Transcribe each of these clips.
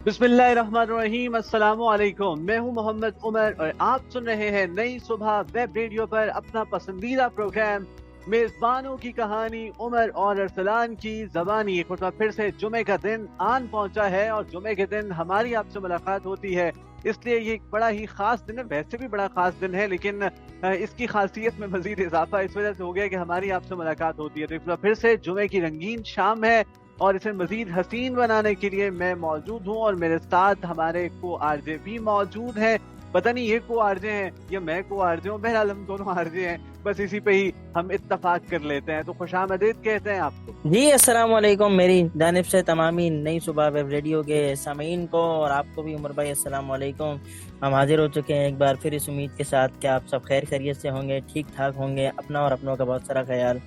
बिस्मिल्लाहिर्रहमानिर्रहीम, अस्सलामु अलैकुम। मैं हूं मोहम्मद उमर और आप सुन रहे हैं नई सुबह वेब रेडियो पर अपना पसंदीदा प्रोग्राम मेजबानों की कहानी उमर और अरसलान की ज़बानी। एक बार फिर से जुमे का दिन आन पहुंचा है और जुमे के दिन हमारी आपसे मुलाकात होती है, इसलिए ये एक बड़ा ही खास दिन है। वैसे भी बड़ा खास दिन है, लेकिन इसकी खासियत में मजीद इजाफा इस वजह से हो गया कि हमारी आपसे मुलाकात होती है। तो एक बार फिर से जुमे की रंगीन शाम है और इसे मजीद हसीन बनाने के लिए मैं मौजूद हूँ और मेरे साथ हमारे को आरजे भी मौजूद हैं। पता नहीं ये को आरजे हैं या मैं को आरजे हूँ, बहरहाल हम दोनों आरजे हैं, बस इसी पे ही हम इत्तफाक कर लेते हैं। तो खुशामदीद कहते हैं आपको। जी अस्सलाम वालेकुम मेरी जानिब से तमामी नई सुबह वेब रेडियो के सामीन को और आपको भी उमर भाई अस्सलाम वालेकुम। हम हाजिर हो चुके हैं एक बार फिर इस उम्मीद के साथ कि आप सब खैर खैरियत से होंगे, ठीक ठाक होंगे, अपना और अपनों का बहुत सारा ख्याल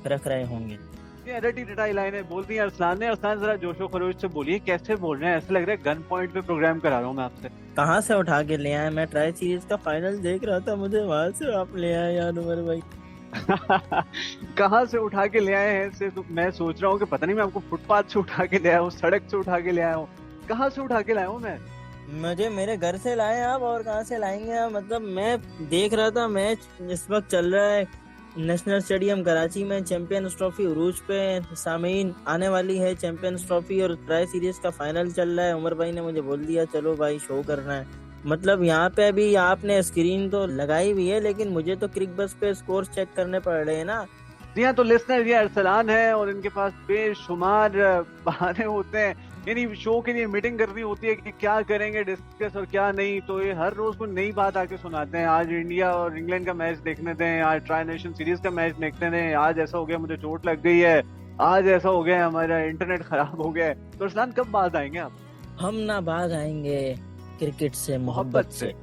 रख रहे होंगे। ये रटी रटाई लाइनें बोल दी अरसलान ने। अरसलान जरा जोशो खरोश से बोलिए, कैसे बोल रहे हैं? ऐसे लग रहा है गन पॉइंट पे प्रोग्राम करा रहा हूँ मैं आपसे। कहाँ से उठा के ले आए? मैं ट्राई सीरीज का फाइनल देख रहा था, मुझे वहां से आप ले आए यार उमर भाई। कहाँ से उठा के ले आए हैं से तो मैं सोच रहा हूँ कि पता नहीं मैं आपको फुटपाथ से उठा के ले आया हूँ, सड़क से उठा के ले आया हूँ, कहाँ से उठा के लाया हूँ मैं? मुझे मेरे घर से लाए आप, और कहाँ से लाएंगे आप? मतलब मैं देख रहा था मैच इस वक्त चल रहा है नेशनल स्टेडियम कराची में, चैंपियंस ट्रॉफी उरूज पे सामीन आने वाली है। चैंपियंस ट्रॉफी और ट्राई सीरीज का फाइनल चल रहा है। उमर भाई ने मुझे बोल दिया चलो भाई शो करना है। मतलब यहाँ पे अभी आपने स्क्रीन तो लगाई हुई है, लेकिन मुझे तो क्रिक बस पे स्कोर चेक करने पड़ रहे हैं ना। जी हाँ, तो लिसनर ये अरसलान है और इनके पास बेशुमार बहाने होते हैं। यानी शो के लिए मीटिंग करनी होती है कि क्या करेंगे डिस्कस और क्या नहीं, तो ये हर रोज कोई नई बात आके सुनाते हैं। आज इंडिया और इंग्लैंड का मैच देखने दें, आज ट्राई नेशन सीरीज का मैच देखने दें, आज ऐसा हो गया मुझे चोट लग गई है, आज ऐसा हो गया हमारा इंटरनेट खराब हो गया है। तो अरसलान कब बात आएंगे आप? हम ना बाज आएंगे क्रिकेट से मोहब्बत से।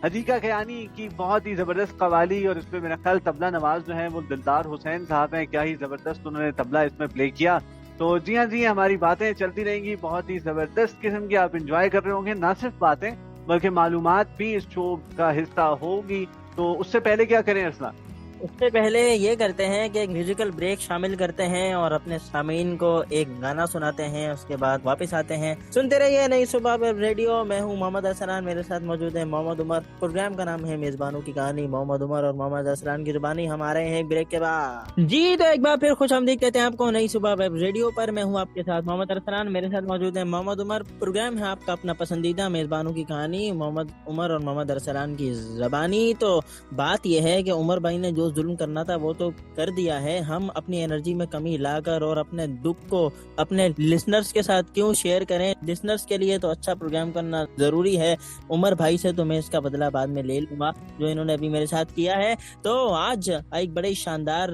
हदीका खयानी की बहुत ही जबरदस्त कवाली और इसमें मेरा ख्याल तबला नवाज जो है वो दिलदार हुसैन साहब हैं। क्या ही जबरदस्त उन्होंने तबला इसमें प्ले किया। तो जी हाँ जी, हमारी बातें चलती रहेंगी, बहुत ही जबरदस्त किस्म की आप इंजॉय कर रहे होंगे। ना सिर्फ बातें बल्कि मालूमात भी इस शो का हिस्सा होगी। तो उससे पहले क्या करें अरसलान? उससे पहले ये करते हैं कि एक म्यूजिकल ब्रेक शामिल करते हैं और अपने सामीन को एक गाना सुनाते हैं, उसके बाद वापस आते हैं। सुनते रहिए नई सुबह वेब रेडियो। मैं हूँ मोहम्मद असरान, मेरे साथ मौजूद है मोहम्मद उमर। प्रोग्राम का नाम है मेजबानों की कहानी। मोहम्मद उमर और मोहम्मद असरान की जुबानी हम आ रहे हैं ब्रेक के बाद। जी तो एक बार फिर खुशामदीद कहते हैं आपको नई सुबह वेब रेडियो पर। मैं हूँ आपके साथ मोहम्मद असरान, मेरे साथ मौजूद है मोहम्मद उमर। प्रोग्राम है आपका अपना पसंदीदा मेजबानों की कहानी, मोहम्मद उमर और मोहम्मद असरान की जबानी। तो बात यह है कि उमर भाई ने जो जुल्म करना था वो तो कर दिया है। हम अपनी एनर्जी में कमी लाकर और अपने दुख को अपने लिसनर्स के साथ क्यों शेयर करें? लिसनर्स के लिए तो अच्छा प्रोग्राम करना जरूरी है। उमर भाई से तो मैं इसका बदला बाद में ले लूंगा जो इन्होंने अभी मेरे साथ किया है। तो आज एक बड़ी शानदार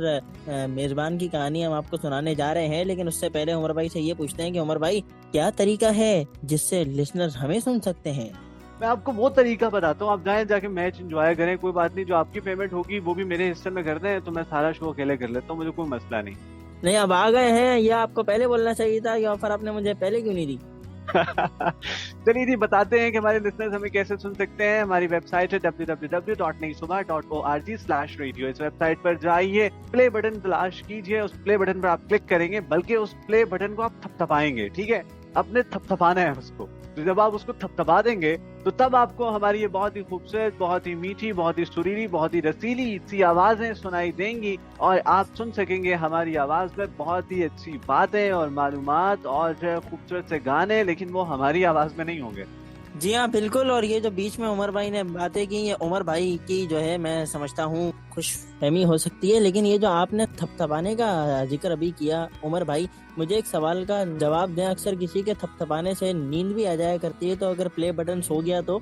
मेजबान की कहानी हम आपको सुनाने जा रहे हैं, लेकिन उससे पहले उमर भाई से ये पूछते हैं कि उमर भाई क्या तरीका है जिससे लिसनर्स हमें सुन सकते हैं? मैं आपको वो तरीका बताता हूँ, आप जाएं जाके मैच एंजॉय करें। कोई बात नहीं, जो आपकी पेमेंट होगी वो भी मेरे हिस्से में कर दें, तो मैं सारा शो अकेले कर लेता हूँ, मुझे कोई मसला नहीं। नहीं अब आ गए हैं, या आपको पहले बोलना चाहिए था? ये ऑफर आपने मुझे पहले क्यों नहीं दी? चलिए जी, बताते हैं कि हमारे लिसनर्स हमें कैसे सुन सकते हैं। हमारी वेबसाइट है www.naisubah.org/radio। इस वेबसाइट पर जाइए, प्ले बटन तलाश कीजिए, उस प्ले बटन पर आप क्लिक करेंगे, बल्कि उस प्ले बटन को आप थपथपाएंगे, ठीक है? अपने थपथपाना है उसको। तो जब आप उसको थपथपा देंगे तो तब आपको हमारी ये बहुत ही खूबसूरत, बहुत ही मीठी, बहुत ही सुरीली, बहुत ही रसीली सी आवाजें सुनाई देंगी और आप सुन सकेंगे हमारी आवाज में बहुत ही अच्छी बातें और मालूमात और खूबसूरत से गाने, लेकिन वो हमारी आवाज में नहीं होंगे। जी हाँ बिल्कुल। और ये जो बीच में उमर भाई ने बातें की, ये उमर भाई की जो है मैं समझता हूँ खुशफहमी हो सकती है, लेकिन ये जो आपने थपथपाने का जिक्र अभी किया उमर भाई, मुझे एक सवाल का जवाब दें। अक्सर किसी के थपथपाने से नींद भी आ जाया करती है, तो अगर प्ले बटन सो गया तो?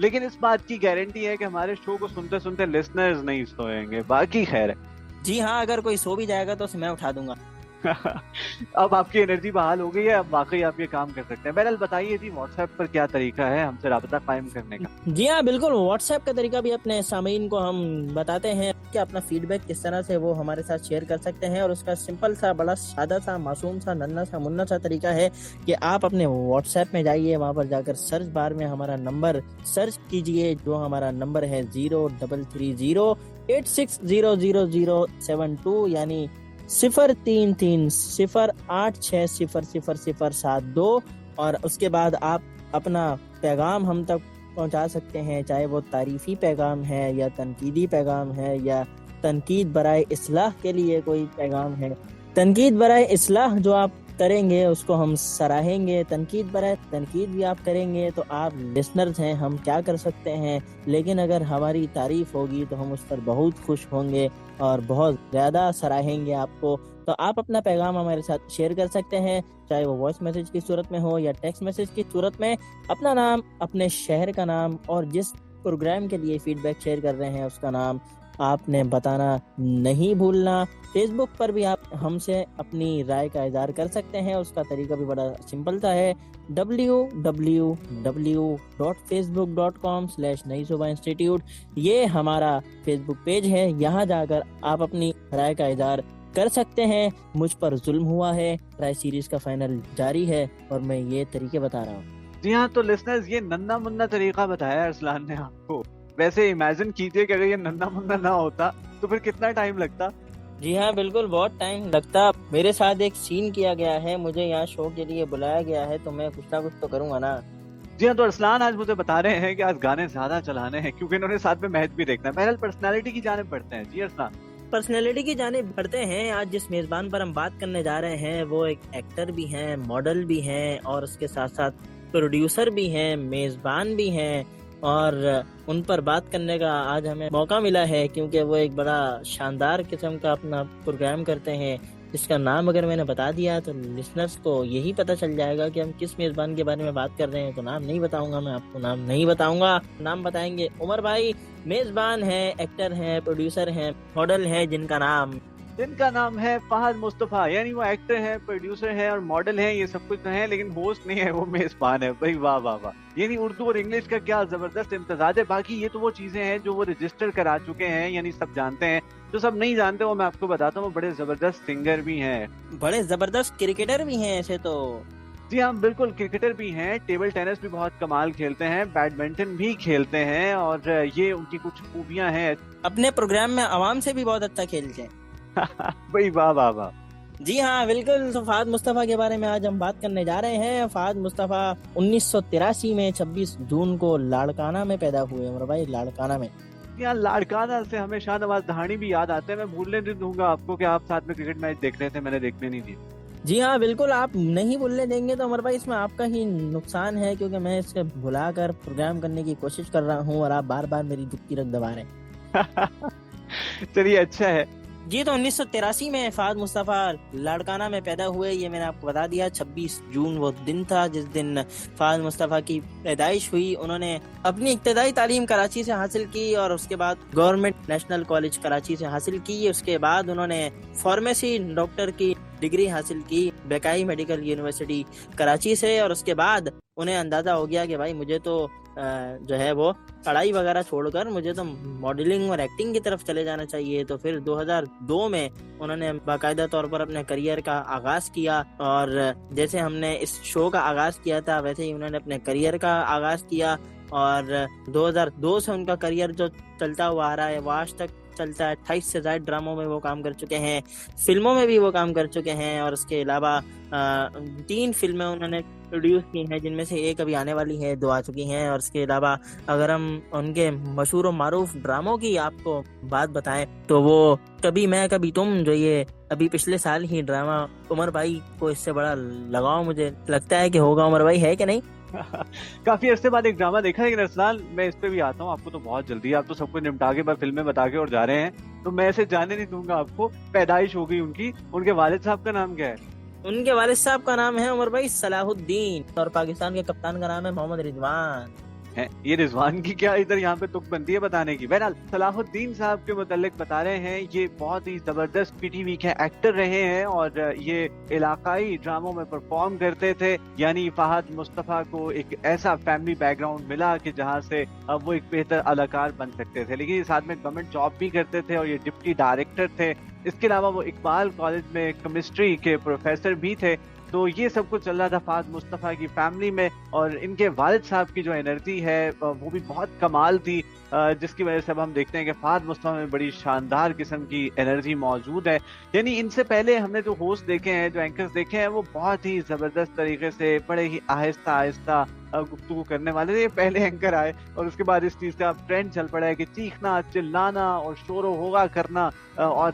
लेकिन इस बात की गारंटी है कि हमारे शो को सुनते सुनते लिसनर्स नहीं सोएंगे, बाकी खैर है। जी हाँ, अगर कोई सो भी जाएगा तो उसे मैं उठा दूंगा। अब आपकी एनर्जी बहाल हो गई है, अब वाकई आप ये काम कर सकते हैं। बहरहाल बताइए जी, व्हाट्सएप पर क्या तरीका है हमसे राबता कायम करने का? जी हाँ बिल्कुल, व्हाट्सएप का तरीका भी अपने सामीन को हम बताते हैं कि अपना फीडबैक किस तरह से वो हमारे साथ शेयर कर सकते हैं। और उसका सिंपल सा, बड़ा सादा सा, मासूम सा, नन्ना सा, मुन्ना सा तरीका है कि आप अपने व्हाट्सएप में जाइए, वहां पर जाकर सर्च बार में हमारा नंबर सर्च कीजिए, जो हमारा नंबर है 033086000072, यानी 0330860072 और उसके बाद आप अपना पैगाम हम तक पहुंचा सकते हैं, चाहे वो तारीफी पैगाम है या तनकीदी पैगाम है या तनकीद बराए इस्लाह के लिए कोई पैगाम है। तनकीद बराए इस्लाह जो आप करेंगे उसको हम सराहेंगे, तनकीद बराए तनकीद भी आप करेंगे तो आप लिसनर्स हैं, हम क्या कर सकते हैं, लेकिन अगर हमारी तारीफ होगी तो हम उस पर बहुत खुश होंगे और बहुत ज़्यादा सराहेंगे आपको। तो आप अपना पैगाम हमारे साथ शेयर कर सकते हैं, चाहे वो वॉइस मैसेज की सूरत में हो या टेक्स्ट मैसेज की सूरत में। अपना नाम, अपने शहर का नाम और जिस प्रोग्राम के लिए फीडबैक शेयर कर रहे हैं उसका नाम आपने बताना नहीं भूलना। फेसबुक पर भी आप हमसे अपनी राय का इज़हार कर सकते हैं, उसका तरीका भी बड़ा सिंपल सा है, www.facebook.com/नई सुबह इंस्टीट्यूट। ये हमारा फेसबुक पेज है, यहाँ जाकर आप अपनी राय का इज़हार कर सकते हैं। मुझ पर जुल्म हुआ है, राय सीरीज का फाइनल जारी है और मैं ये तरीके बता रहा हूँ। जी हाँ, तो लिसनर्स ये नन्ना मुन्ना तरीका बताया अरसलान ने आपको। वैसे इमेजिन कीजिए कि अगर ये नन्ना मुन्ना ना होता तो फिर कितना टाइम लगता। जी हाँ बिल्कुल, बहुत टाइम लगता। मेरे साथ एक सीन किया गया है, मुझे यहाँ शो के लिए बुलाया गया है, तो मैं कुछ ना कुछ तो करूँगा ना। जी हाँ, तो अरसलान आज मुझे बता रहे हैं कि आज गाने ज्यादा चलाने हैं क्योंकि इन्होंने साथ में मैच भी देखना है। बहरहाल पर्सनालिटी की जानिब बढ़ते हैं। जी अरसलान। पर्सनैलिटी की जानिब बढ़ते हैं। आज जिस मेजबान पर हम बात करने जा रहे हैं वो एक एक्टर भी हैं, मॉडल भी हैं और उसके साथ साथ प्रोड्यूसर भी हैं, मेजबान भी हैं और उन पर बात करने का आज हमें मौका मिला है क्योंकि वो एक बड़ा शानदार किस्म का अपना प्रोग्राम करते हैं, जिसका नाम अगर मैंने बता दिया तो लिसनर्स को यही पता चल जाएगा कि हम किस मेजबान के बारे में बात कर रहे हैं। तो नाम नहीं बताऊंगा, मैं आपको नाम नहीं बताऊंगा, नाम बताएंगे उमर भाई। मेजबान है, एक्टर है, प्रोड्यूसर है, मॉडल है, जिनका नाम है फहद मुस्तफा। यानी वो एक्टर है, प्रोड्यूसर है और मॉडल है, ये सब कुछ है, लेकिन होस्ट नहीं है, वो मेजबान है। भाई वाह वाह वाह, यानी उर्दू और इंग्लिश का क्या जबरदस्त इम्तजाज है। बाकी ये तो वो चीजें हैं जो वो रजिस्टर करा चुके हैं, यानी सब जानते हैं। जो सब नहीं जानते वो मैं आपको बताता हूँ, वो बड़े जबरदस्त सिंगर भी हैं, बड़े जबरदस्त क्रिकेटर भी हैं ऐसे तो। जी हाँ बिल्कुल, क्रिकेटर भी हैं, टेबल टेनिस भी बहुत कमाल खेलते हैं, बैडमिंटन भी खेलते हैं और ये उनकी कुछ खूबियां हैं। अपने प्रोग्राम में आवाम से भी बहुत अच्छा खेलते हैं। भाई वाह वाह वाह। जी हाँ बिल्कुल, तो फहद मुस्तफा के बारे में आज हम बात करने जा रहे हैं। फहद मुस्तफा 1983 में 26 जून को लाड़काना में पैदा हुए। उमर भाई, लाड़काना में। यहाँ लाड़काना से हमें शाहनवाज दहानी भी याद आते हैं। मैं भूलने नहीं दूंगा आपको कि आप साथ में क्रिकेट मैच देख रहे थे, मैंने देखने नहीं दी। जी हाँ बिल्कुल, आप नहीं भूलने देंगे तो उमर भाई इसमें आपका ही नुकसान है क्योंकि मैं इससे भुलाकर प्रोग्राम करने की कोशिश कर रहा हूँ और आप बार बार मेरी दुखती रख दबा रहे हैं। चलिए अच्छा है। जी, तो 1983 में फहद मुस्तफा लाड़काना में पैदा हुए। ये मैंने आपको बता दिया। 26 जून वो दिन था जिस दिन फहद मुस्तफा की पैदाइश हुई। उन्होंने अपनी इब्तदाई तालीम कराची से हासिल की और उसके बाद गवर्नमेंट नेशनल कॉलेज कराची से हासिल की। उसके बाद उन्होंने फार्मेसी डॉक्टर की डिग्री हासिल की बेकाई मेडिकल यूनिवर्सिटी कराची से और उसके बाद उन्हें अंदाजा हो गया कि भाई मुझे तो जो है वो पढ़ाई वगैरह छोड़कर मुझे तो मॉडलिंग और एक्टिंग की तरफ चले जाना चाहिए। तो फिर 2002 में उन्होंने बाकायदा तौर पर अपने करियर का आगाज किया और जैसे हमने इस शो का आगाज किया था वैसे ही उन्होंने अपने करियर का आगाज किया और 2002 से उनका करियर जो चलता हुआ आ रहा है वो आज तक चलता है। 28 से ज्यादा ड्रामों में वो काम कर चुके हैं, फिल्मों में भी वो काम कर चुके हैं और उसके अलावा 3 फिल्में उन्होंने प्रोड्यूस की हैं, जिनमें से एक अभी आने वाली है, 2 आ चुकी हैं। और इसके अलावा अगर हम उनके मशहूर और मारूफ ड्रामों की आपको बात बताएं तो वो कभी मैं कभी तुम, जो ये अभी पिछले साल ही ड्रामा, उमर भाई को इससे बड़ा लगाव मुझे लगता है कि होगा। उमर भाई है कि नहीं? काफी अरसे बाद एक ड्रामा देखा, लेकिन अरसलान मैं इस पे भी आता हूँ। आपको तो बहुत जल्दी है, आप तो सब कुछ निपटा के बस फिल्में बता के और जा रहे हैं, तो मैं ऐसे जाने नहीं दूंगा आपको। पैदाइश हो गई उनकी, उनके वालिद साहब का नाम क्या है? उनके वालिद साहब का नाम है उमर भाई सलाहुद्दीन और पाकिस्तान के कप्तान का नाम है मोहम्मद रिजवान। है ये रिजवान की क्या इधर यहाँ पे तुक बनती है बताने की। बहरहाल सलाहुद्दीन साहब के मुतालिक बता रहे हैं, ये बहुत ही जबरदस्त पीटीवी के एक्टर रहे हैं और ये इलाकाई ड्रामों में परफॉर्म करते थे। यानी फहद मुस्तफा को एक ऐसा फैमिली बैकग्राउंड मिला कि जहाँ से अब वो एक बेहतर अदाकार बन सकते थे, लेकिन साथ में गवर्नमेंट जॉब भी करते थे और ये डिप्टी डायरेक्टर थे। इसके अलावा वो इकबाल कॉलेज में केमिस्ट्री के प्रोफेसर भी थे। तो ये सब कुछ चल रहा था फहद मुस्तफ़ा की फैमिली में, और इनके वालिद साहब की जो एनर्जी है वो भी बहुत कमाल थी, जिसकी वजह से अब हम देखते हैं कि फहद मुस्तफ़ा में बड़ी शानदार किस्म की एनर्जी मौजूद है। यानी इनसे पहले हमने जो होस्ट देखे हैं, जो एंकर्स देखे हैं, वो बहुत ही ज़बरदस्त तरीके से बड़े ही आहिस्ता आहिस्ता गुफ्तगू करने वाले थे। ये पहले एंकर आए और उसके बाद इस चीज़ का ट्रेंड चल पड़ा है कि चीखना, चिल्लाना और शोरो होगा करना और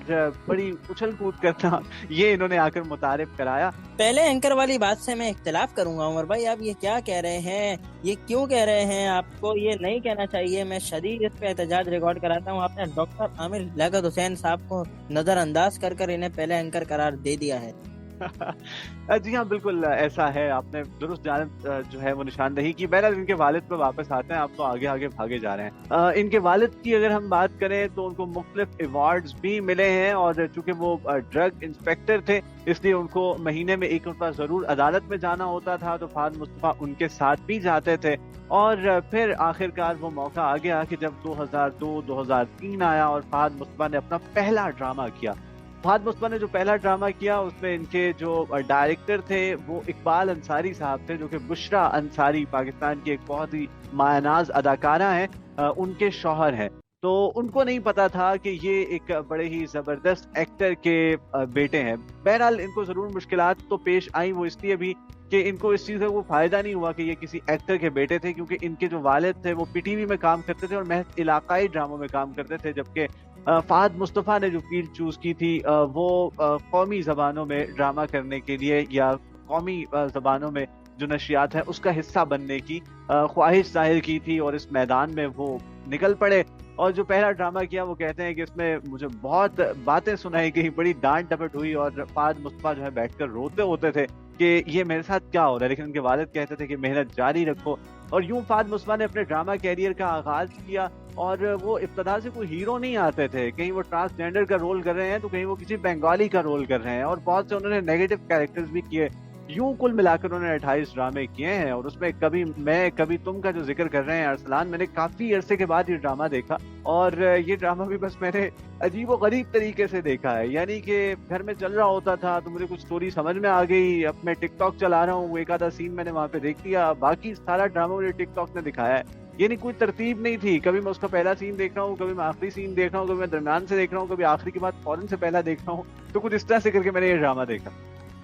बड़ी उछल कूद करना, ये इन्होंने आकर मुतारिफ कराया। पहले एंकर वाली बात से मैं इख्तिलाफ करूंगा उमर भाई, आप ये क्या कह रहे हैं, ये क्यों कह रहे हैं? आपको ये नहीं कहना चाहिए। मैं शदीद इस पे एहतजाज रिकॉर्ड कराता हूँ। आपने डॉक्टर आमिर लियाकत हुसैन साहब को नजरअंदाज कर इन्हें पहले एंकर करार दे दिया है। जी हाँ, बिल्कुल ऐसा है, आपने दुरुस्त जानिब जो है वो निशानदही की। बहरहाल इनके वालिद पर वापस आते हैं, आप तो आगे आगे भागे जा रहे हैं। इनके वालिद की अगर हम बात करें तो उनको मुख्तलिफ अवार्ड्स भी मिले हैं, और चूंकि वो ड्रग इंस्पेक्टर थे इसलिए उनको महीने में एक मरतबा जरूर अदालत में जाना होता था, तो फहद मुस्तफ़ा उनके साथ भी जाते थे। और फिर आखिरकार वो मौका आ गया कि जब 2002-2003 आया और फहद मुस्तफ़ा ने अपना पहला ड्रामा किया। फहद मुस्तफ़ा ने जो पहला ड्रामा किया उसमें इनके जो डायरेक्टर थे वो इकबाल अंसारी साहब थे, जो कि बुशरा अंसारी पाकिस्तान की एक बहुत ही मायनाज अदाकारा हैं, उनके शौहर हैं। तो उनको नहीं पता था कि ये एक बड़े ही जबरदस्त एक्टर के बेटे हैं। बहरहाल इनको जरूर मुश्किलात तो पेश आई, वो इसलिए भी कि इनको इस चीज़ का वो फायदा नहीं हुआ कि ये किसी एक्टर के बेटे थे, क्योंकि इनके जो वालिद थे वो पीटीवी में काम करते थे और महज इलाकाई ड्रामों में काम करते थे, जबकि फहद मुस्तफ़ा ने जो फील्ड चूज की थी वो कौमी ज़बानों में ड्रामा करने के लिए या कौमी ज़बानों में जो नशियात है उसका हिस्सा बनने की ख्वाहिश जाहिर की थी, और इस मैदान में वो निकल पड़े। और जो पहला ड्रामा किया वो कहते हैं कि इसमें मुझे बहुत बातें सुनाई गई, बड़ी डांट डपट हुई, और फहद मुस्तफ़ा जो है बैठकर रोते होते थे कि ये मेरे साथ क्या हो रहा है, लेकिन उनके वालिद कहते थे कि मेहनत जारी रखो। और यूं फहद मुस्तफ़ा ने अपने ड्रामा कैरियर का आगाज किया, और वो इब्तदा से कोई हीरो नहीं आते थे, कहीं वो ट्रांसजेंडर का रोल कर रहे हैं तो कहीं वो किसी बंगाली का रोल कर रहे हैं, और बहुत से उन्होंने नेगेटिव कैरेक्टर्स भी किए। यूं कुल मिलाकर उन्होंने 28 ड्रामे किए हैं, और उसमें कभी मैं कभी तुम का जो जिक्र कर रहे हैं अरसलान, मैंने काफी अरसे के बाद ये ड्रामा देखा, और ये ड्रामा भी बस मैंने अजीब व गरीब तरीके से देखा है। यानी कि घर में चल रहा होता था तो मुझे कुछ स्टोरी समझ में आ गई, अब मैं टिकटॉक चला रहा हूँ, एक आधा सीन मैंने वहां पे देख लिया, बाकी सारा ड्रामा मुझे टिकटॉक ने दिखाया है। यानी कोई तरतीब नहीं थी, कभी मैं उसका पहला सीन देख रहा हूँ, कभी मैं आखिरी सीन देख रहा हूँ, कभी मैं दरम्यान से देख रहा हूँ, कभी आखिरी के बाद फौरन से पहला देख रहा हूँ, तो कुछ इस तरह से करके मैंने ये ड्रामा देखा।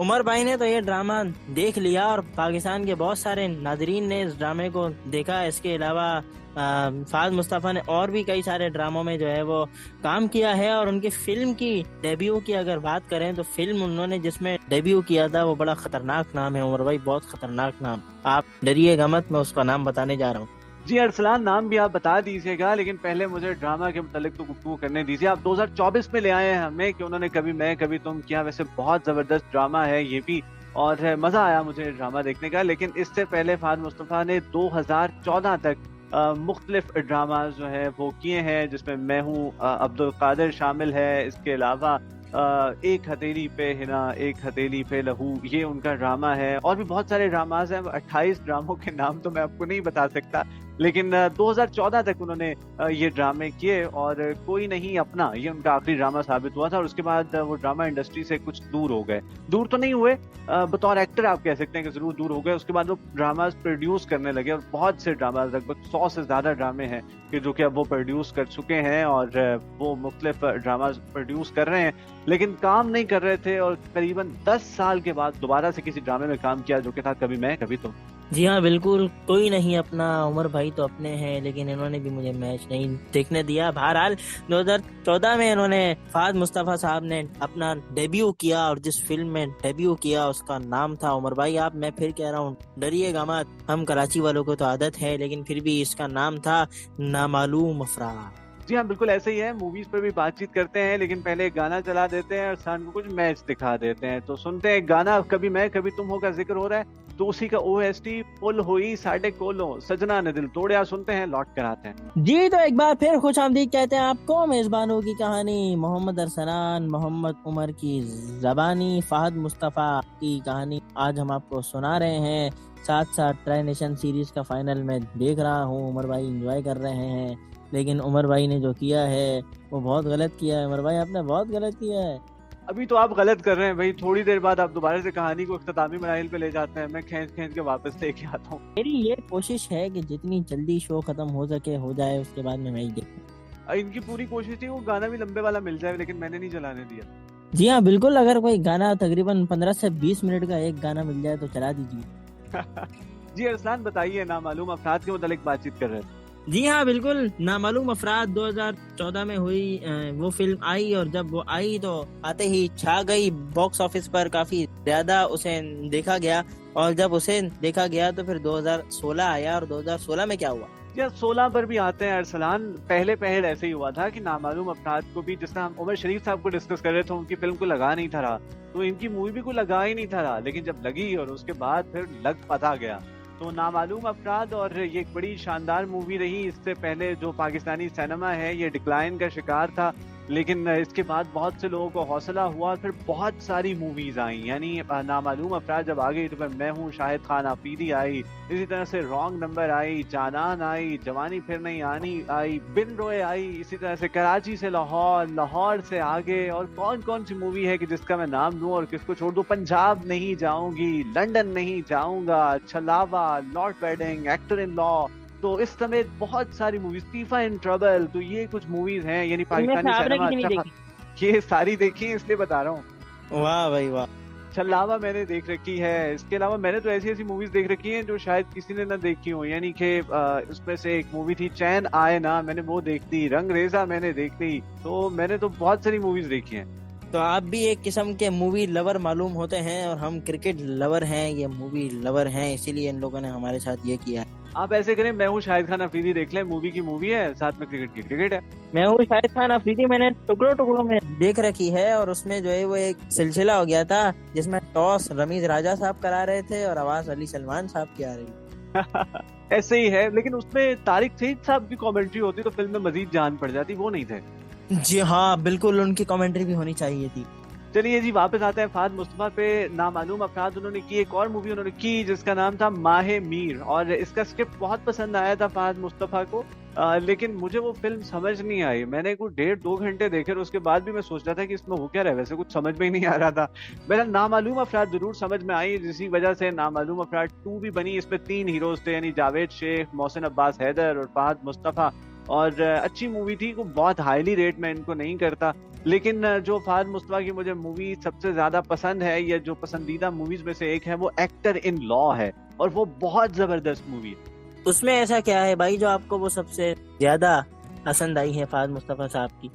उमर भाई ने तो ये ड्रामा देख लिया और पाकिस्तान के बहुत सारे नाजरीन ने इस ड्रामे को देखा। इसके अलावा फहद मुस्तफ़ा ने और भी कई सारे ड्रामों में जो है वो काम किया है, और उनकी फिल्म की डेब्यू की अगर बात करें तो फिल्म उन्होंने जिसमें डेब्यू किया था वो बड़ा खतरनाक नाम है उमर भाई, बहुत खतरनाक नाम। आप डरिएगा मत, मैं उसका नाम बताने जा रहा हूँ। जी अरसलान, नाम भी आप बता दीजिएगा, लेकिन पहले मुझे ड्रामा के मुतालिक तो गुफ्तगू करने दीजिए। आप 2024 में ले आए हैं हमें कि उन्होंने कभी मैं कभी तुम किया, वैसे बहुत जबरदस्त ड्रामा है ये भी, और मजा आया मुझे ड्रामा देखने का। लेकिन इससे पहले फहद मुस्तफ़ा ने 2014 तक मुख्तलिफ ड्रामा जो है वो किए हैं, जिसमें मैं हूँ अब्दुल कादिर शामिल है। इसके अलावा एक हथेली पे हिना, एक हथेली पे लहू, ये उनका ड्रामा है, और भी बहुत सारे ड्रामाज हैं। 28 ड्रामों के नाम तो मैं आपको नहीं बता सकता, लेकिन 2014 तक उन्होंने ये ड्रामे किए, और कोई नहीं अपना ये उनका आखिरी ड्रामा साबित हुआ था, और उसके बाद वो ड्रामा इंडस्ट्री से कुछ दूर हो गए। दूर तो नहीं हुए, बतौर एक्टर आप कह सकते हैं कि जरूर दूर हो गए। उसके बाद वो ड्रामाज प्रोड्यूस करने लगे, और बहुत से ड्रामाज, लगभग 100 से ज्यादा ड्रामे हैं कि जो कि अब वो प्रोड्यूस कर चुके हैं, और वो मुख्तलिफ ड्रामाज प्रोड्यूस कर रहे हैं, लेकिन काम नहीं कर रहे थे। और करीबन 10 साल के बाद दोबारा से किसी ड्रामे में काम किया, जो कि था कभी मैं कभी तुम। जी हाँ बिल्कुल, कोई नहीं अपना, उमर भाई तो अपने हैं, लेकिन इन्होंने भी मुझे मैच नहीं देखने दिया। बहरहाल 2014 में इन्होंने फहद मुस्तफ़ा साहब ने अपना डेब्यू किया, और जिस फिल्म में डेब्यू किया उसका नाम था उमर भाई, आप मैं फिर कह रहा हूँ डरिएगा मत, हम कराची वालों को तो आदत है, लेकिन फिर भी इसका नाम था नामालूम अफराद। जी हाँ, बिल्कुल ऐसे ही है। मूवीज पर भी बातचीत करते हैं, लेकिन पहले गाना चला देते हैं और सान को कुछ मैच दिखा देते हैं। तो सुनते हैं गाना, कभी मैं कभी तुम हो का जिक्र हो रहा है, तो उसी का OST पुल हुई साढ़े कोलों सजना ने दिल तोड़िया, सुनते हैं, लौट कर आते हैं। जी तो एक बार फिर खुश आमदीद कहते हैं आपको। मेजबानों की कहानी, मोहम्मद अरसलान, मोहम्मद उमर की जबानी, फहद मुस्तफ़ा की कहानी आज हम आपको सुना रहे हैं। साथ साथ ट्राई नेशन सीरीज का फाइनल मैं देख रहा हूँ, उमर भाई एंजॉय कर रहे हैं, लेकिन उमर भाई ने जो किया है वो बहुत गलत किया है। उमर भाई आपने बहुत गलत किया है। अभी तो आप गलत कर रहे हैं भाई, थोड़ी देर बाद आप दोबारा से कहानी को इख्तितामी मराहिल पे ले जाते हैं, मैं खींच खींच के वापस लेके आता हूँ। मेरी ये कोशिश है कि जितनी जल्दी शो खत्म हो सके हो जाए, उसके बाद में मैच देखूं। इनकी पूरी कोशिश थी वो गाना भी लंबे वाला मिल जाए, लेकिन मैंने नहीं चलाने दिया। जी हाँ बिल्कुल, अगर कोई गाना तकरीबन 15 से 20 मिनट का एक गाना मिल जाए तो चला दीजिए। जी अरसलान बताइए, नामालूम अफराद के मुतालिक बातचीत कर रहे थे। जी हाँ बिल्कुल, नामालूम अफराद 2014 में हुई वो फिल्म आई, और जब वो आई तो आते ही छा गई बॉक्स ऑफिस पर, काफी ज्यादा उसे देखा गया। और जब उसे देखा गया तो फिर 2016 आया, और 2016 में क्या हुआ? या 16 पर भी आते हैं अरसलान। पहले पहल ऐसे ही हुआ था कि नामालूम अफराद को भी, जिस तरह हम उमर शरीफ साहब को डिस्कस कर रहे थे, उनकी फिल्म को लगा नहीं था रहा, तो इनकी मूवी भी को लगा ही नहीं था रहा, लेकिन जब लगी और उसके बाद फिर लग पता गया। तो नामालूम अफराद, और ये एक बड़ी शानदार मूवी रही। इससे पहले जो पाकिस्तानी सिनेमा है ये डिक्लाइन का शिकार था, लेकिन इसके बाद बहुत से लोगों को हौसला हुआ, फिर बहुत सारी मूवीज आई। यानी नामालूम अफराद जब आ गई तो फिर मैं हूँ, शाहिद खान आफरीदी आई, इसी तरह से रॉन्ग नंबर आई, जानान आई, जवानी फिर नहीं आनी आई, बिन रोए आई, इसी तरह से कराची से लाहौर, लाहौर से आगे, और कौन कौन सी मूवी है कि जिसका मैं नाम लूं और किसको छोड़ दूं। पंजाब नहीं जाऊंगी, लंदन नहीं जाऊंगा, छलावा, Lord wedding, actor in law, तो इस समेत बहुत सारी मूवीज, स्टीफा इन ट्रबल, तो ये कुछ मूवीज हैं। यानी पाकिस्तानी सिनेमा अच्छा, ये सारी देखी है इसलिए बता रहा हूँ। वाह भाई वाह। छलावा मैंने देख रखी है, इसके अलावा मैंने तो ऐसी ऐसी मूवीज देख रखी हैं जो शायद किसी ने ना देखी हो। यानी कि उसमें से एक मूवी थी चैन आए ना, मैंने वो देख ली, रंग रेजा मैंने देख ली, तो मैंने तो बहुत सारी मूवीज देखी हैं। तो आप भी एक किस्म के मूवी लवर मालूम होते हैं, और हम क्रिकेट लवर हैं, ये मूवी लवर हैं, इसीलिए इन लोगों ने हमारे साथ ये किया है। आप ऐसे करें, मैं हूँ शाहिद खान अफरीदी देख लें, मूवी की मूवी है, साथ में क्रिकेट की क्रिकेट है। मैं हूँ शाहिद खान अफरीदी, मैंने टुकड़ों टुकड़ों में देख रखी है, और उसमें जो है वो एक सिलसिला हो गया था जिसमें टॉस रमीज राजा साहब करा रहे थे और आवाज अली सलमान साहब की आ रही। ऐसे ही है, लेकिन उसमें तारिक सईद साहब की कमेंट्री होती तो फिल्म में मजीद जान पड़ जाती, वो नहीं थे। जी हाँ बिल्कुल, उनकी कमेंट्री भी होनी चाहिए थी। चलिए जी वापस आते हैं फाद मुस्तफा पे। नामालूम अफराद उन्होंने की, एक और मूवी उन्होंने की जिसका नाम था माहे मीर, और इसका स्क्रिप्ट बहुत पसंद आया था फाद मुस्तफा को, लेकिन मुझे वो फिल्म समझ नहीं आई। मैंने कुछ 1.5-2 घंटे देखे और उसके बाद भी मैं सोच रहा था कि इसमें हो क्या रहा है, वैसे कुछ समझ में ही नहीं आ रहा था। मेरा नामालूम अफराद जरूर समझ में आई, जिसी वजह से नामालूम अफराद 2 भी बनी। इसमें 3 हीरोज थे, यानी जावेद शेख, मोहसिन अब्बास हैदर और फाद मुस्तफा, और अच्छी मूवी थी। को बहुत हाईली रेट में इनको नहीं करता, लेकिन जो फाद मुस्तफा की मुझे मूवी सबसे ज्यादा पसंद है, या जो पसंदीदा मूवीज में से एक है, वो एक्टर इन लॉ है, और वो बहुत जबरदस्त मूवी है। उसमें ऐसा क्या है भाई जो आपको वो सबसे ज्यादा पसंद आई है फाद मुस्तफा साहब की?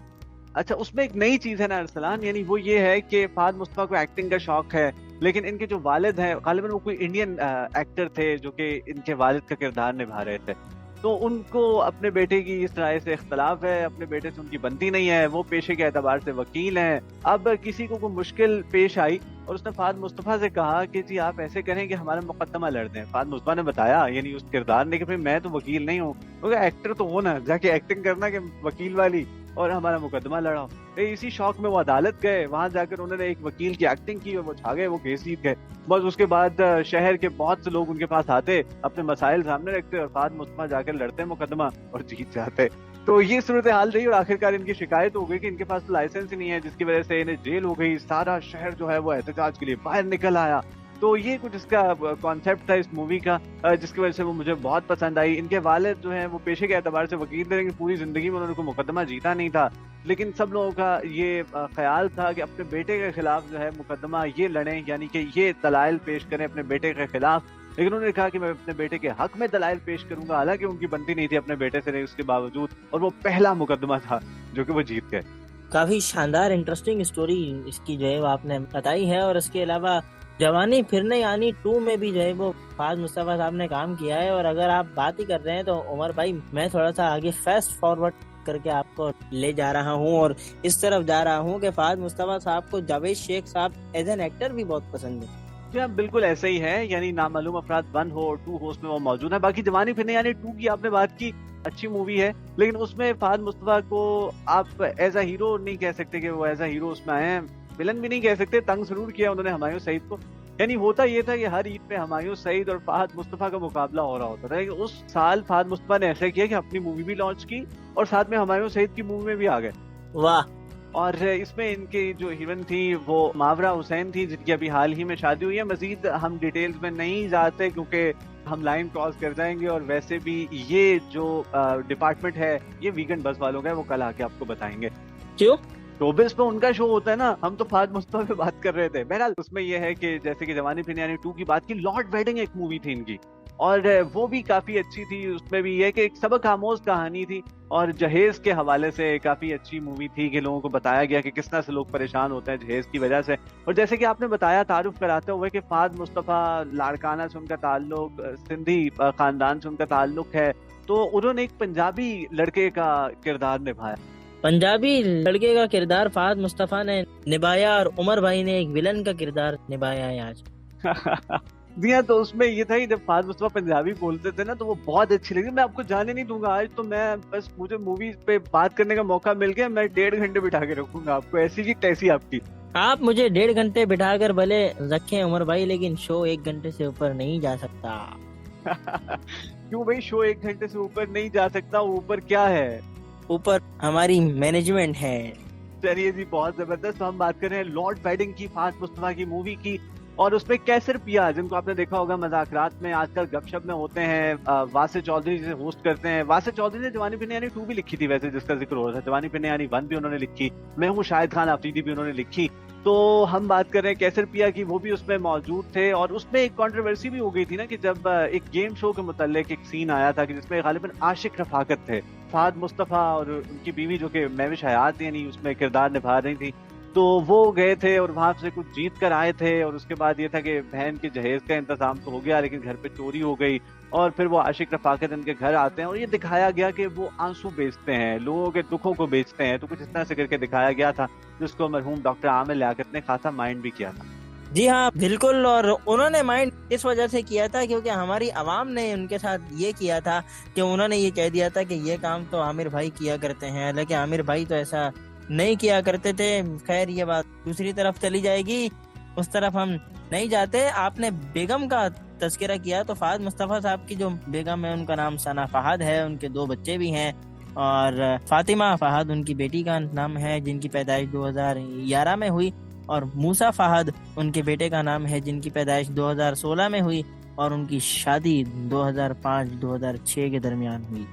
अच्छा, उसमें एक नई चीज है ना अरसलान, यानी वो ये है कि फाद मुस्तफा को एक्टिंग का शौक है, लेकिन इनके जो वालिद हैं गालिबन वो कोई इंडियन एक्टर थे जो कि इनके वालिद का किरदार निभा रहे थे, तो उनको अपने बेटे की इस तरह से इख्तलाफ है, अपने बेटे से उनकी बनती नहीं है। वो पेशे के एतबार से वकील हैं। अब किसी को कोई मुश्किल पेश आई और उसने फाद मुस्तफा से कहा कि जी आप ऐसे करें कि हमारा मुकदमा लड़ दें। फाद मुस्तफा ने बताया, यानी उस किरदार ने, कि भाई मैं तो वकील नहीं हूँ, क्योंकि एक्टर तो हो ना, जाके एक्टिंग करना कि वकील वाली, और हमारा मुकदमा लड़ाओ। इसी शौक में वो अदालत गए, वहां जाकर उन्होंने एक वकील की एक्टिंग की और वो छा गए, वो केस जीत गए। बस उसके बाद शहर के बहुत से लोग उनके पास आते, अपने मसाइल सामने रखते, और फाद मुस्तफा जाकर लड़ते मुकदमा और जीत जाते। तो ये सूरत हाल रही, और आखिरकार इनकी शिकायत हो गई कि इनके पास लाइसेंस ही नहीं है, जिसकी वजह से इन्हें जेल हो गई। सारा शहर जो है वो एहतजाज के लिए बाहर निकल आया। तो ये कुछ इसका कॉन्सेप्ट था इस मूवी का, जिसकी वजह से वो मुझे बहुत पसंद आई। इनके वालिद जो हैं वो पेशे के एतबार से वकील थे, लेकिन पूरी जिंदगी में उन्होंने कोई मुकदमा जीता नहीं था। लेकिन सब लोगों का ये ख्याल था कि अपने बेटे के खिलाफ जो है मुकदमा ये लड़ें, यानी कि ये दलाइल पेश करें अपने बेटे के खिलाफ। लेकिन उन्होंने कहा कि मैं अपने बेटे के हक में दलाइल पेश करूंगा, हालांकि उनकी बनती नहीं थी अपने बेटे से, उसके बावजूद, और वो पहला मुकदमा था जो कि वो जीत गए। काफी शानदार इंटरेस्टिंग स्टोरी इसकी जो है वो आपने बताई है, और इसके अलावा जवानी फिर नहीं आनी 2 में भी जो है वो फाद मुस्तफा साहब ने काम किया है। और अगर आप बात ही कर रहे हैं तो उमर भाई, मैं थोड़ा सा आगे फास्ट फॉरवर्ड करके आपको ले जा रहा हूँ, और इस तरफ जा रहा हूँ कि फाद मुस्तफा साहब को जावेद शेख साहब एज एन एक्टर भी बहुत पसंद है। जी हाँ, बिल्कुल ऐसा ही है। यानी नामालूम अफराद 1 हो और 2 हो, उसमें वो मौजूद है। बाकी जवानी फिर नहीं आनी 2 की आपने बात की, अच्छी मूवी है, लेकिन उसमें फाद मुस्तफा को आप एज अ हीरो नहीं कह सकते कि वो एज अ हीरो उसमें आए हैं, विलन भी नहीं कह सकते। तंग जरूर किया उन्होंने हुमायूं सईद को। यानी होता ये था कि हर ईद पे हुमायूं सईद और फाहद मुस्तफा का मुकाबला हो रहा होता था, लेकिन उस साल फाहद मुस्तफा ने ऐसा किया कि अपनी मूवी भी लॉन्च की और साथ में हुमायूं सईद की मूवी में भी आ गए। वाह, और इसमें इनकी जो हीरोइन थी वो मावरा हुसैन थी, जिनकी अभी हाल ही में शादी हुई है। मजीद हम डिटेल्स में नहीं जाते क्योंकि हम लाइन क्रॉस कर जाएंगे, और वैसे भी ये जो डिपार्टमेंट है ये वीकेंड बस वालों का है, वो कल आके आपको बताएंगे। क्यों? शोबिस पे उनका शो होता है ना, हम तो फाद मुस्तफा पे बात कर रहे थे। बहरहाल उसमें ये है कि जैसे कि जवानी फिर 2 की बात की, लॉर्ड वेडिंग एक मूवी थी इनकी, और वो भी काफी अच्छी थी। उसमें भी ये कि एक सबक आमोज कहानी थी, और जहेज के हवाले से काफी अच्छी मूवी थी कि लोगों को बताया गया कि किस तरह से लोग परेशान होते हैं जहेज की वजह से। और जैसे कि आपने बताया तारुफ कराते हुए कि फाद मुस्तफा लाड़काना से उनका ताल्लुक, सिंधी खानदान से उनका ताल्लुक है, तो उन्होंने एक पंजाबी लड़के का किरदार निभाया। पंजाबी लड़के का किरदार फाद मुस्तफा ने निभाया और उमर भाई ने एक विलन का किरदार निभाया है आज। जी हाँ, तो उसमें ये था कि जब फाद मुस्तफा पंजाबी बोलते थे ना तो वो बहुत अच्छी लगी। मैं आपको जाने नहीं दूंगा आज, तो मैं बस मुझे मूवी पे बात करने का मौका मिल गया, मैं 1.5 घंटे बिठा के रखूंगा आपको, ऐसी की तैसी आपकी। आप मुझे 1.5 घंटे बिठाकर भले रखें उमर भाई, लेकिन शो 1 घंटे से ऊपर नहीं जा सकता। क्यों भाई, शो 1 घंटे से ऊपर नहीं जा सकता? ऊपर क्या है? ऊपर हमारी मैनेजमेंट है। चलिए जी, बहुत जबरदस्त। हम बात कर रहे हैं लॉर्ड वेडिंग की, फाद मुस्तफा की मूवी की, और उसमें कैसर पिया, जिनको आपने देखा होगा मजाकरात में आजकल गपशप में होते हैं, वासिफ चौधरी जिसे होस्ट करते हैं। वासिफ चौधरी ने जवानी फिर 2 भी लिखी थी वैसे, जिसका जिक्र हो रहा था। जवानी फिर 1 भी उन्होंने लिखी, मैं हूँ शाहिद खान आफरीदी भी उन्होंने लिखी। तो हम बात कर रहे हैं कैसर पिया की, वो भी उसमें मौजूद थे। और उसमें एक कंट्रोवर्सी भी हो गई थी ना कि जब एक गेम शो के मुताल्लिक एक सीन आया था कि जिसमें गालिबन आशिक रफाकत थे, फाद मुस्तफा और उनकी बीवी जो कि महविश हयात यानी उसमें किरदार निभा रही थी, तो वो गए थे और वहां से कुछ जीत कर आए थे। और उसके बाद ये था कि बहन के जहेज का इंतजाम तो हो गया, लेकिन घर पे चोरी हो गई, और फिर वो आशिक रफाकत इनके घर आते हैं और ये दिखाया गया कि वो आंसू बेचते हैं, लोगों के दुखों को बेचते हैं। तो कुछ इस तरह से करके दिखाया गया था, जिसको मरहूम डॉक्टर आमिर लियाकत ने खासा माइंड भी किया था। जी हाँ बिल्कुल, और उन्होंने माइंड इस वजह से किया था क्योंकि हमारी आवाम ने उनके साथ ये किया था कि उन्होंने ये कह दिया था कि ये काम तो आमिर भाई किया करते हैं, हालांकि आमिर भाई तो ऐसा नहीं किया करते थे। खैर ये बात दूसरी तरफ चली जाएगी, उस तरफ हम नहीं जाते। आपने बेगम का तस्करा किया, तो फाद मुस्तफा साहब की जो बेगम है उनका नाम सना फहाद है, उनके 2 बच्चे भी हैं, और फातिमा फहाद उनकी बेटी का नाम है जिनकी पैदाइश 2011 में हुई, और मूसा फहाद उनके बेटे का नाम है जिनकी पैदाइश 2016 में हुई, और उनकी शादी 2005-2006 के दरमियान हुई।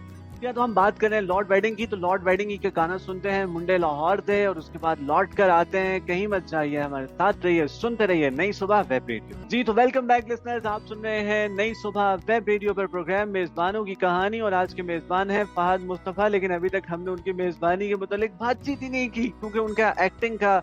या तो हम बात करें लॉर्ड वेडिंग की, तो लॉर्ड वेडिंग के गाना सुनते हैं, मुंडे लाहौर थे, और उसके बाद लौट कर आते हैं। कहीं मत जाइए, हमारे साथ रहिए, सुनते रहिए नई सुबह वेब रेडियो। जी तो वेलकम बैक लिसनर्स, आप सुन रहे हैं नई सुबह वेब रेडियो पर प्रोग्राम मेजबानों की कहानी, और आज के मेजबान है फहद मुस्तफा। लेकिन अभी तक हमने उनकी मेजबानी के मुतालिक बातचीत ही नहीं की, क्योंकि उनका एक्टिंग का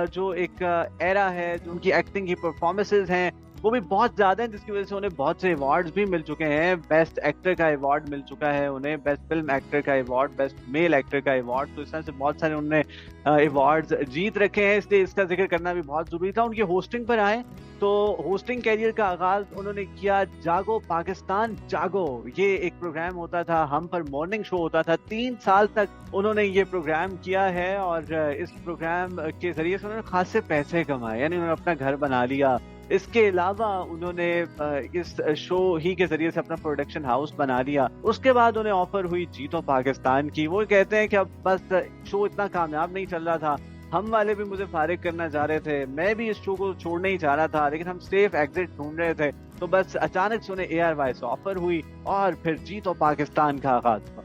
जो एक एरा है, जो उनकी एक्टिंग की परफॉर्मेंसेज हैं वो भी बहुत ज्यादा है, जिसकी वजह से उन्हें बहुत से अवार्ड्स भी मिल चुके हैं। बेस्ट एक्टर का अवार्ड मिल चुका है उन्हें, बेस्ट फिल्म एक्टर का अवार्ड, बेस्ट मेल एक्टर का अवार्ड। तो इस तरह से बहुत सारे उन्होंने अवार्ड्स जीत रखे हैं, इसलिए इसका जिक्र करना भी बहुत जरूरी था। उनकी होस्टिंग पर आए तो होस्टिंग कैरियर का आगाज उन्होंने किया जागो पाकिस्तान जागो, ये एक प्रोग्राम होता था, हम पर मॉर्निंग शो होता था। 3 साल तक उन्होंने ये प्रोग्राम किया है, और इस प्रोग्राम के जरिए से उन्होंने खासे पैसे कमाए, यानी उन्होंने अपना घर बना लिया। इसके अलावा उन्होंने इस शो ही के जरिए से अपना प्रोडक्शन हाउस बना लिया। उसके बाद उन्हें ऑफर हुई जीतो पाकिस्तान की। वो कहते हैं कि अब बस शो इतना कामयाब नहीं चल रहा था, हम वाले भी मुझे फारिग करना चाह रहे थे, मैं भी इस शो को छोड़ना ही चाह रहा था, लेकिन हम सेफ एग्जिट ढूंढ रहे थे। तो बस अचानक से उन्हें ARY से ऑफर हुई और फिर जीतो पाकिस्तान का आगाज हुआ।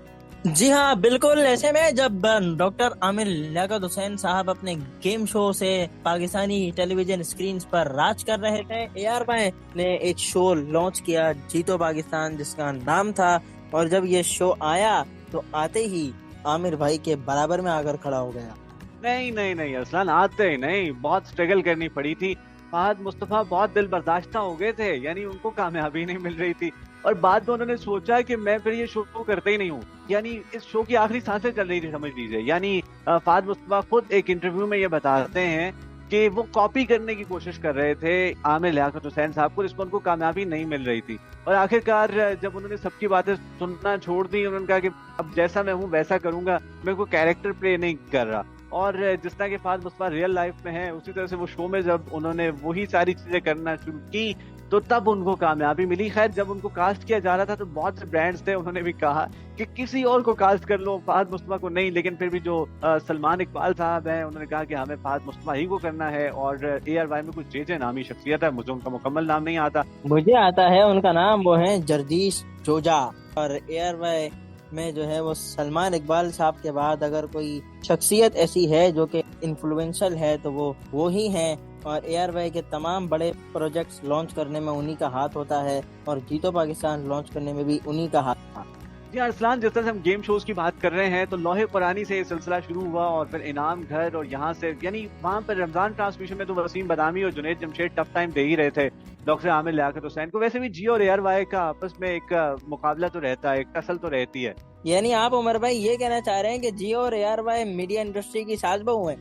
जी हाँ बिल्कुल, ऐसे में जब डॉक्टर आमिर लियाकत हुसैन साहब अपने गेम शो से पाकिस्तानी टेलीविजन स्क्रीन पर राज कर रहे थे, ARY ने एक शो लॉन्च किया जीतो पाकिस्तान, जिसका नाम था। और जब ये शो आया तो आते ही आमिर भाई के बराबर में आकर खड़ा हो गया। नहीं नहीं नहीं असलान, आते ही नहीं, बहुत स्ट्रगल करनी पड़ी थी। फहद मुस्तफा बहुत दिल बर्दाश्ता हो गए थे, यानी उनको कामयाबी नहीं मिल रही थी। और बाद में उन्होंने सोचा कि मैं फिर ये शो करते ही नहीं हूँ, यानी इस शो की आखिरी सांसें चल रही थी समझ लीजिए। यानी फहद मुस्तफा खुद एक इंटरव्यू में ये बताते हैं कि वो कॉपी करने की कोशिश कर रहे थे आमिर लियाकत हुसैन साहब को, जिसमें उनको कामयाबी नहीं मिल रही थी। और आखिरकार जब उन्होंने सबकी बातें सुनना छोड़ दी, उन्होंने कहा कि अब जैसा मैं हूँ वैसा करूंगा, मैं कोई कैरेक्टर प्ले नहीं कर रहा। और जिस तरह के फहद मुस्तफा रियल लाइफ में है, उसी तरह से वो शो में जब उन्होंने वही सारी चीजें करना शुरू की तो तब उनको कामयाबी मिली। खैर जब उनको कास्ट किया जा रहा था तो बहुत से ब्रांड्स थे, उन्होंने भी कहा कि किसी और को कास्ट कर लो, फहद मुस्तफा को नहीं, लेकिन फिर भी जो सलमान इकबाल साहब हैं उन्होंने कहा कि हमें फहद मुस्तफा ही को करना है। और ARY में कुछ जे नामी शख्सियत है, मुझे उनका मुकम्मल नाम नहीं आता। मुझे आता है उनका नाम, वो है जगदीश जोजा। और ARY में जो है वो सलमान इकबाल साहब के बाद अगर कोई शख्सियत ऐसी है जो कि इन्फ्लुएंशियल है तो वो ही है। और ARY के तमाम बड़े प्रोजेक्ट्स लॉन्च करने में उन्हीं का हाथ होता है और जीतो पाकिस्तान लॉन्च करने में भी उन्हीं का हाथ था। जी अरसलान, जिस तरह से हम गेम शोज की बात कर रहे हैं तो लोहे पुरानी से ये सिलसिला शुरू हुआ और फिर इनाम घर, और यहाँ से यानी वहाँ पर रमजान ट्रांसमिशन में तो वसीम बदामी और जुनैद जमशेद टफ टाइम दे ही रहे थे डॉक्टर आमिर लियाकत हुसैन को। वैसे भी जियो और ARY का आपस में एक मुकाबला तो रहता है, एक टसल तो रहती है। यानी आप उमर भाई ये कहना चाह रहे हैं कि जियो और ARY मीडिया इंडस्ट्री की सास बहू है?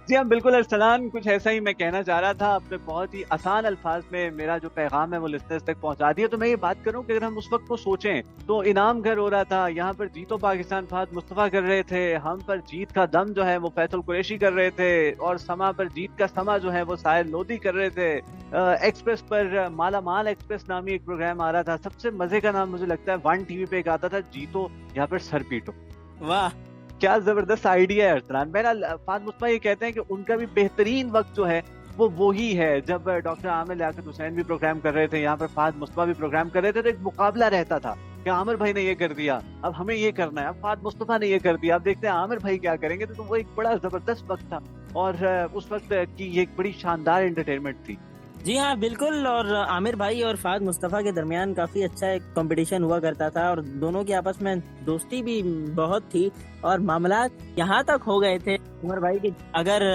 जी हाँ बिल्कुल अरसलान, कुछ ऐसा ही मैं कहना चाह रहा था। आपने बहुत ही आसान अल्फाज में मेरा जो पैगाम है वो लिस्टर्स तक पहुंचा दिया। तो मैं ये बात करूं कि अगर हम उस वक्त को सोचें तो इनाम घर हो रहा था, यहाँ पर जीतो पाकिस्तान फहद मुस्तफा कर रहे थे, हम पर जीत का दम जो है वो फैसल कुरैशी कर रहे थे, और समा पर जीत का समा जो है वो साहिल लोधी कर रहे थे। एक्सप्रेस पर माला माल एक्सप्रेस नामी एक प्रोग्राम आ रहा था। सबसे मजे का नाम मुझे लगता है वन TV पे एक आता था, जीतो यहाँ पर सर पीटो। वाह क्या जबरदस्त आइडिया है अरसलान। बहरहाल फहद मुस्तफा ये कहते हैं कि उनका भी बेहतरीन वक्त जो है वो ही है जब डॉक्टर आमिर लियाकत हुसैन भी प्रोग्राम कर रहे थे, यहाँ पर फहद मुस्तफा भी प्रोग्राम कर रहे थे, तो एक मुकाबला रहता था कि आमिर भाई ने ये कर दिया, अब हमें ये करना है, अब फहद मुस्तफा ने ये कर दिया, अब देखते हैं आमिर भाई क्या करेंगे। तो वो एक बड़ा जबरदस्त वक्त था और उस वक्त की ये एक बड़ी शानदार एंटरटेनमेंट थी। जी हाँ बिल्कुल। और आमिर भाई और फहद मुस्तफा के दरमियान काफी अच्छा एक कंपटीशन हुआ करता था और दोनों की आपस में दोस्ती भी बहुत थी और मामला यहाँ तक हो गए थे उमर भाई कि अगर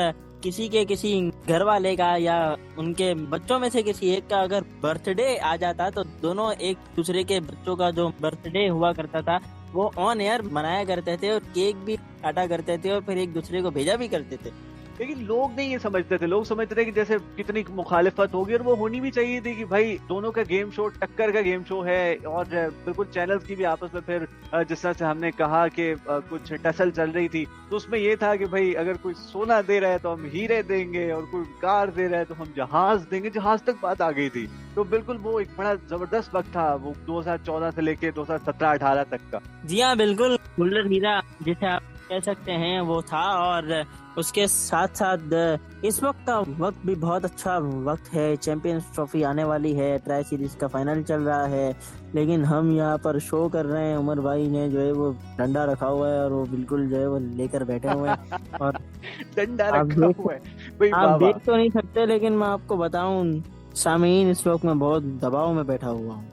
किसी घर वाले का या उनके बच्चों में से किसी एक का अगर बर्थडे आ जाता तो दोनों एक दूसरे के बच्चों का जो बर्थडे हुआ करता था वो ऑन एयर मनाया करते थे और केक भी काटा करते थे और फिर एक दूसरे को भेजा भी करते थे। लेकिन लोग नहीं ये समझते थे, लोग समझते थे कि जैसे कितनी मुखालिफत होगी, और वो होनी भी चाहिए थी कि भाई दोनों का गेम शो टक्कर का गेम शो है। और बिल्कुल चैनल्स की भी आपस में फिर जिस तरह से हमने कहा कि कुछ टसल चल रही थी तो उसमें ये था कि भाई अगर कोई सोना दे रहा है तो हम हीरे देंगे और कोई कार दे रहा है तो हम जहाज देंगे, जहाज तक बात आ गई थी। तो बिल्कुल वो एक बड़ा जबरदस्त वक्त था वो 2014 से लेके 2017-18 तक का। जी हाँ बिल्कुल, गुल्लर हीरा जिसे आप कह सकते हैं वो था। और उसके साथ साथ इस वक्त का वक्त भी बहुत अच्छा वक्त है। चैंपियंस ट्रॉफी आने वाली है, ट्राई सीरीज का फाइनल चल रहा है, लेकिन हम यहाँ पर शो कर रहे हैं। उमर भाई ने जो है वो डंडा रखा हुआ है और वो बिल्कुल जो है वो लेकर बैठे हुए हैं और डंडा रखा हुआ है। आप देख तो नहीं सकते लेकिन मैं आपको बताऊं सामीन इस वक्त मैं बहुत दबाव में बैठा हुआ हूँ।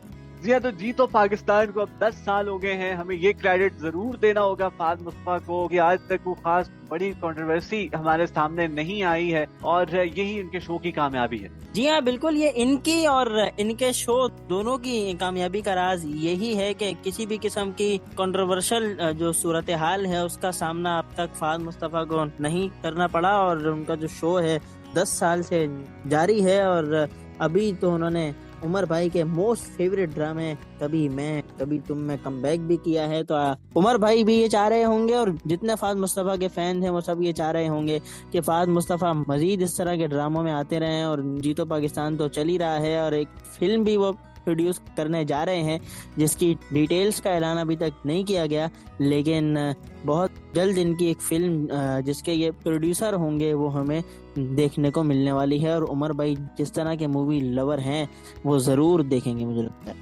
जी हाँ, तो जीतो पाकिस्तान को अब 10 साल हो गए हैं। हमें ये क्रेडिट जरूर देना होगा फहद मुस्तफा को कि आज तक वो खास बड़ी कंट्रोवर्सी हमारे सामने नहीं आई है और यही इनके शो की कामयाबी है। जी हाँ बिल्कुल, ये इनकी और इनके शो दोनों की कामयाबी का राज यही है कि किसी भी किस्म की कंट्रोवर्शियल जो सूरत हाल है उसका सामना अब तक फहद मुस्तफा को नहीं करना पड़ा और उनका जो शो है 10 साल से जारी है। और अभी तो उन्होंने उमर भाई के मोस्ट फेवरेट ड्रामे कभी मैं कभी तुम में कमबैक भी किया है। तो उमर भाई भी ये चाह रहे होंगे और जितने फहद मुस्तफा के फैन हैं वो सब ये चाह रहे होंगे कि फहद मुस्तफा मजीद इस तरह के ड्रामों में आते रहें। और जीतो पाकिस्तान तो चल ही रहा है और एक फिल्म भी वो प्रोड्यूस करने जा रहे हैं जिसकी डिटेल्स का ऐलान अभी तक नहीं किया गया, लेकिन बहुत जल्द इनकी एक फिल्म जिसके ये प्रोड्यूसर होंगे वो हमें देखने को मिलने वाली है। और उमर भाई जिस तरह के मूवी लवर हैं वो जरूर देखेंगे मुझे लगता है।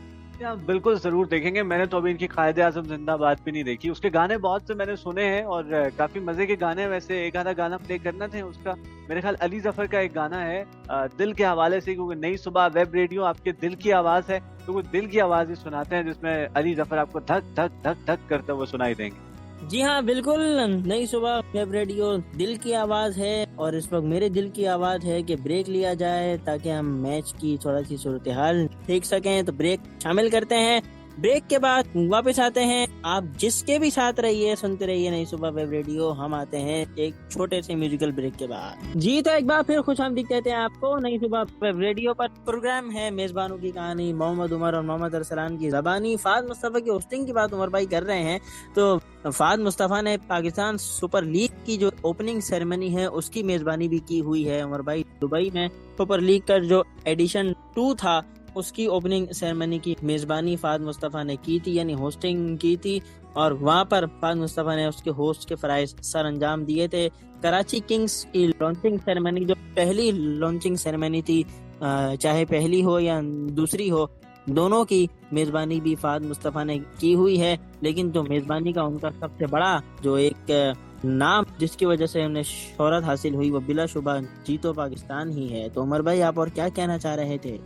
बिल्कुल जरूर देखेंगे। मैंने तो अभी इनकी कायदे आजम जिंदाबाद भी नहीं देखी, उसके गाने बहुत से मैंने सुने हैं और काफी मजे के गाने। वैसे एक आधा गाना प्ले करना थे उसका, मेरे ख्याल अली जफर का एक गाना है दिल के हवाले से, क्योंकि नई सुबह वेब रेडियो आपके दिल की आवाज है तो वो दिल की आवाज ही सुनाते हैं जिसमें अली जफर आपको धक धक धक धक करते हुए सुनाई देंगे। जी हाँ बिल्कुल, नई सुबह वेब रेडियो दिल की आवाज है और इस वक्त मेरे दिल की आवाज है कि ब्रेक लिया जाए ताकि हम मैच की थोड़ा सी सूरत हाल देख सकें। तो ब्रेक शामिल करते हैं ब्रेक के बाद वापस आते हैं। आप जिसके भी साथ रहिए, सुनते रहिए नई सुबह वेब रेडियो। हम आते हैं एक छोटे से म्यूजिकल ब्रेक के बाद। जी तो एक बार फिर खुश आमदीद कहते हैं आपको नई सुबह वेब रेडियो पर। प्रोग्राम है मेजबानों की कहानी, मोहम्मद उमर और मोहम्मद अरसलान की ज़बानी। फाद मुस्तफ़ा की होस्टिंग की बात उमर भाई कर रहे हैं, तो फाद मुस्तफ़ा ने पाकिस्तान सुपर लीग की जो ओपनिंग सेरेमनी है उसकी मेजबानी भी की हुई है उमर भाई। दुबई में सुपर लीग का जो एडिशन 2 था उसकी ओपनिंग सेरेमनी की मेजबानी फाद मुस्तफ़ा ने की थी, यानी होस्टिंग की थी। और वहां पर फाद मुस्तफ़ा ने उसके होस्ट के फराइज सर अंजाम दिए थे। कराची किंग्स की लॉन्चिंग सेरेमनी, जो पहली लॉन्चिंग सेरेमनी थी, चाहे पहली हो या दूसरी हो, दोनों की मेजबानी भी फाद मुस्तफ़ा ने की हुई है। लेकिन जो मेजबानी का उनका सबसे बड़ा जो एक नाम जिसकी वजह से उन्हें शोहरत हासिल हुई वो बिलाशुबा जीतो पाकिस्तान ही है। तो उमर भाई आप और क्या कहना चाह रहे थे?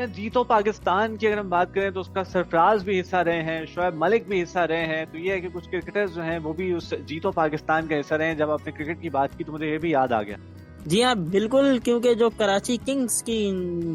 जीतो पाकिस्तान की अगर हम बात करें तो उसका सरफराज भी हिस्सा रहे हैं, शोएब मलिक भी हिस्सा रहे हैं। तो ये है कि कुछ क्रिकेटर्स जो हैं वो भी उस जीतो पाकिस्तान का हिस्सा रहे हैं। जब आपने क्रिकेट की बात की तो मुझे ये भी याद आ गया। जी हाँ बिल्कुल, क्योंकि जो कराची किंग्स की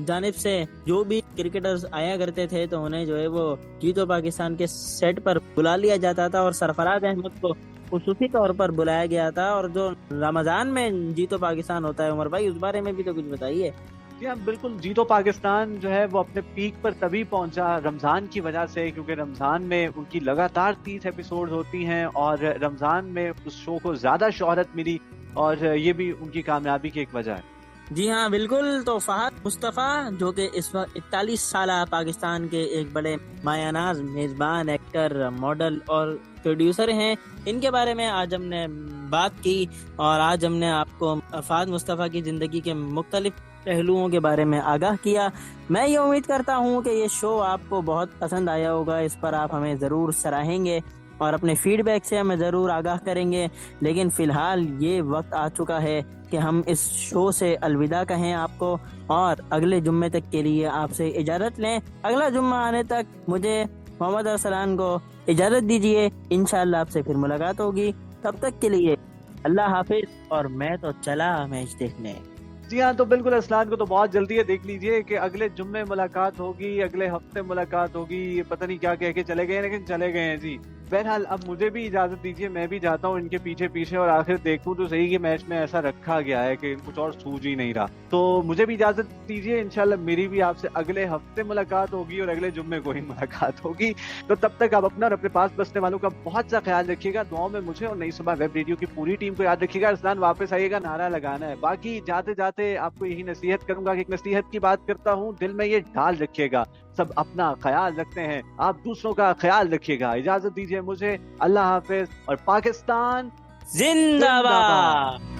जानिब से जो भी क्रिकेटर्स आया करते थे तो उन्हें जो है वो जीतो पाकिस्तान के सेट पर बुला लिया जाता था और सरफराज अहमद को खुसूसी तौर पर बुलाया गया था। और जो रमजान में जीतो पाकिस्तान होता है उमर भाई, उस बारे में भी तो कुछ बताइए। जी हाँ बिल्कुल, जीतो पाकिस्तान जो है वो अपने पीक पर तभी पहुंचा रमजान की वजह से, क्योंकि रमजान में उनकी लगातार 30 एपिसोड होती हैं और रमजान में उस शो को ज्यादा शोहरत मिली और ये भी उनकी कामयाबी की एक वजह है। जी हाँ बिल्कुल। तो फहद मुस्तफ़ा जो कि इस वक्त 41 साल पाकिस्तान के एक बड़े मायानाज मेजबान, एक्टर, मॉडल और प्रोड्यूसर हैं, इनके बारे में आज हमने बात की और आज हमने आपको फहद मुस्तफ़ा की जिंदगी के मुख्तलिफ पहलुओं के बारे में आगाह किया। मैं ये उम्मीद करता हूँ कि ये शो आपको बहुत पसंद आया होगा। इस पर आप हमें ज़रूर सराहेंगे और अपने फीडबैक से हमें ज़रूर आगाह करेंगे। लेकिन फ़िलहाल ये वक्त आ चुका है कि हम इस शो से अलविदा कहें आपको और अगले जुम्मे तक के लिए आपसे इजाज़त लें। अगला जुम्मा आने तक मुझे मोहम्मद अरसलान को इजाज़त दीजिए। इंशाअल्लाह आपसे फिर मुलाकात होगी। तब तक के लिए अल्लाह हाफिज और मैं तो चला मैच देखने। जी हाँ, तो बिल्कुल असलान को तो बहुत जल्दी है, देख लीजिए कि अगले जुम्मे मुलाकात होगी, अगले हफ्ते मुलाकात होगी। ये पता नहीं क्या कह के चले गए, लेकिन चले गए हैं जी। बहरहाल अब मुझे भी इजाजत दीजिए, मैं भी जाता हूँ इनके पीछे पीछे और आखिर देखूं तो सही कि मैच में ऐसा रखा गया है कि कुछ और सूझ ही नहीं रहा। तो मुझे भी इजाजत दीजिए, इंशाल्लाह मेरी भी आपसे अगले हफ्ते मुलाकात होगी और अगले जुम्मे को ही मुलाकात होगी। तो तब तक आप अपना और अपने पास बसने वालों का बहुत सा ख्याल रखिएगा। दुआओं में मुझे और नई सुबह वेब रेडियो की पूरी टीम को याद रखिएगा। अरसलान वापस आइएगा, नारा लगाना है। बाकी जाते जाते आपको यही नसीहत करूंगा कि एक नसीहत की बात करता हूँ, दिल में ये डाल रखिएगा, सब अपना ख्याल रखते हैं, आप दूसरों का ख्याल रखिएगा। इजाजत दीजिए मुझे, अल्लाह हाफिज और पाकिस्तान जिंदाबाद।